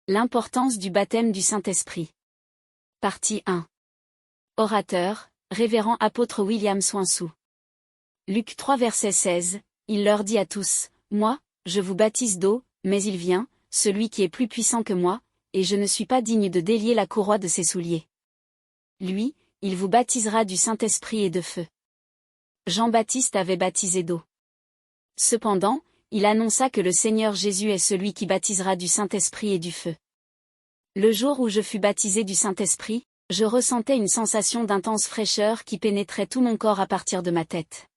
L'importance du baptême du Saint-Esprit. Partie 1. Orateur, révérend apôtre William Swansou. Luc 3 verset 16, il leur dit à tous, « Moi, je vous baptise d'eau, mais il vient, celui qui est plus puissant que moi, et je ne suis pas digne de délier la courroie de ses souliers. Lui, il vous baptisera du Saint-Esprit et de feu. » Jean-Baptiste avait baptisé d'eau. Cependant, il annonça que le Seigneur Jésus est celui qui baptisera du Saint-Esprit et du feu. Le jour où je fus baptisé du Saint-Esprit, je ressentais une sensation d'intense fraîcheur qui pénétrait tout mon corps à partir de ma tête.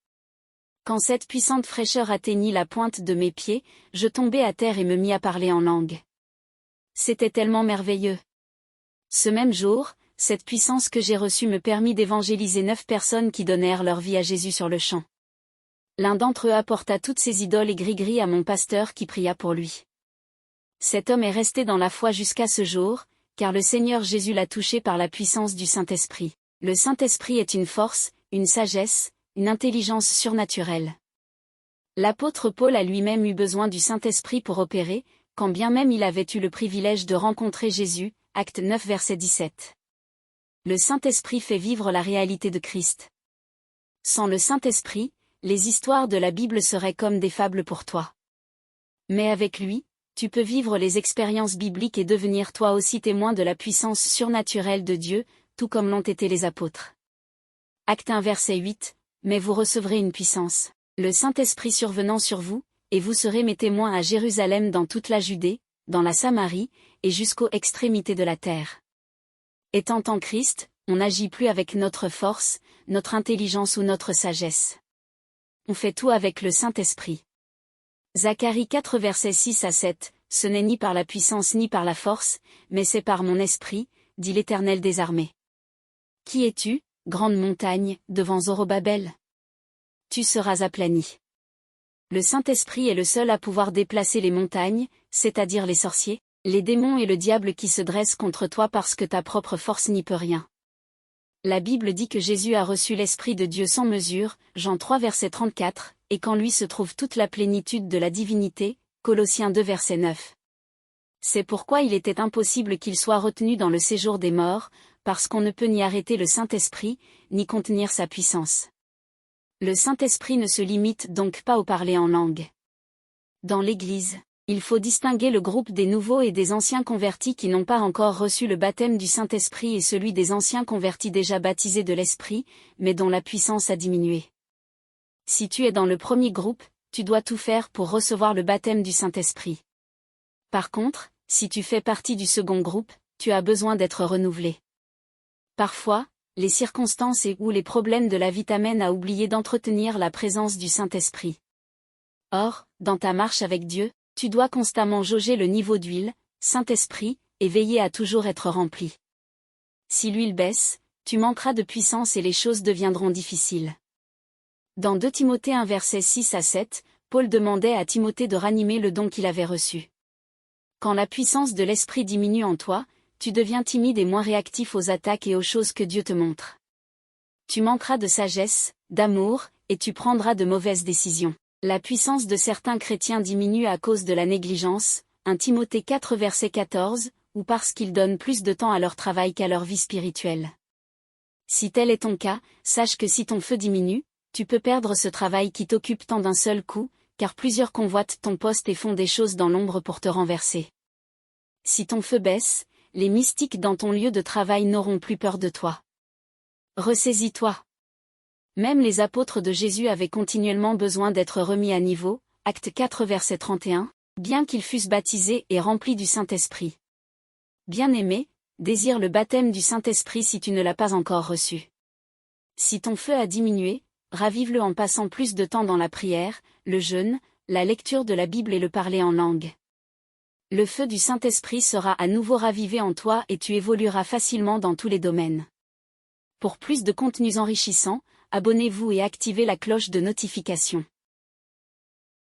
Quand cette puissante fraîcheur atteignit la pointe de mes pieds, je tombai à terre et me mis à parler en langue. C'était tellement merveilleux. Ce même jour, cette puissance que j'ai reçue me permit d'évangéliser 9 personnes qui donnèrent leur vie à Jésus sur le champ. L'un d'entre eux apporta toutes ses idoles et gris-gris à mon pasteur qui pria pour lui. Cet homme est resté dans la foi jusqu'à ce jour, car le Seigneur Jésus l'a touché par la puissance du Saint-Esprit. Le Saint-Esprit est une force, une sagesse, une intelligence surnaturelle. L'apôtre Paul a lui-même eu besoin du Saint-Esprit pour opérer, quand bien même il avait eu le privilège de rencontrer Jésus, Acte 9 verset 17. Le Saint-Esprit fait vivre la réalité de Christ. Sans le Saint-Esprit, les histoires de la Bible seraient comme des fables pour toi. Mais avec lui, tu peux vivre les expériences bibliques et devenir toi aussi témoin de la puissance surnaturelle de Dieu, tout comme l'ont été les apôtres. Acte 1 verset 8, « Mais vous recevrez une puissance, le Saint-Esprit survenant sur vous, et vous serez mes témoins à Jérusalem dans toute la Judée, dans la Samarie, et jusqu'aux extrémités de la terre. » Étant en Christ, on n'agit plus avec notre force, notre intelligence ou notre sagesse. On fait tout avec le Saint-Esprit. Zacharie 4 versets 6 à 7, « Ce n'est ni par la puissance ni par la force, mais c'est par mon esprit, dit l'Éternel des armées. » Qui es-tu, grande montagne, devant Zorobabel? Tu seras aplani. Le Saint-Esprit est le seul à pouvoir déplacer les montagnes, c'est-à-dire les sorciers, les démons et le diable qui se dressent contre toi parce que ta propre force n'y peut rien. La Bible dit que Jésus a reçu l'Esprit de Dieu sans mesure, Jean 3 verset 34, et qu'en lui se trouve toute la plénitude de la divinité, Colossiens 2 verset 9. C'est pourquoi il était impossible qu'il soit retenu dans le séjour des morts, parce qu'on ne peut ni arrêter le Saint-Esprit, ni contenir sa puissance. Le Saint-Esprit ne se limite donc pas au parler en langue. Dans l'Église, il faut distinguer le groupe des nouveaux et des anciens convertis qui n'ont pas encore reçu le baptême du Saint-Esprit et celui des anciens convertis déjà baptisés de l'Esprit, mais dont la puissance a diminué. Si tu es dans le premier groupe, tu dois tout faire pour recevoir le baptême du Saint-Esprit. Par contre, si tu fais partie du second groupe, tu as besoin d'être renouvelé. Parfois, les circonstances et ou les problèmes de la vie t'amènent à oublier d'entretenir la présence du Saint-Esprit. Or, dans ta marche avec Dieu, tu dois constamment jauger le niveau d'huile, Saint-Esprit, et veiller à toujours être rempli. Si l'huile baisse, tu manqueras de puissance et les choses deviendront difficiles. Dans 2 Timothée 1 verset 6 à 7, Paul demandait à Timothée de ranimer le don qu'il avait reçu. Quand la puissance de l'Esprit diminue en toi, tu deviens timide et moins réactif aux attaques et aux choses que Dieu te montre. Tu manqueras de sagesse, d'amour, et tu prendras de mauvaises décisions. La puissance de certains chrétiens diminue à cause de la négligence, 1 Timothée 4 verset 14, ou parce qu'ils donnent plus de temps à leur travail qu'à leur vie spirituelle. Si tel est ton cas, sache que si ton feu diminue, tu peux perdre ce travail qui t'occupe tant d'un seul coup, car plusieurs convoitent ton poste et font des choses dans l'ombre pour te renverser. Si ton feu baisse, les mystiques dans ton lieu de travail n'auront plus peur de toi. Ressaisis-toi. Même les apôtres de Jésus avaient continuellement besoin d'être remis à niveau, Acte 4 verset 31, bien qu'ils fussent baptisés et remplis du Saint-Esprit. Bien-aimé, désire le baptême du Saint-Esprit si tu ne l'as pas encore reçu. Si ton feu a diminué, ravive-le en passant plus de temps dans la prière, le jeûne, la lecture de la Bible et le parler en langue. Le feu du Saint-Esprit sera à nouveau ravivé en toi et tu évolueras facilement dans tous les domaines. Pour plus de contenus enrichissants, abonnez-vous et activez la cloche de notification.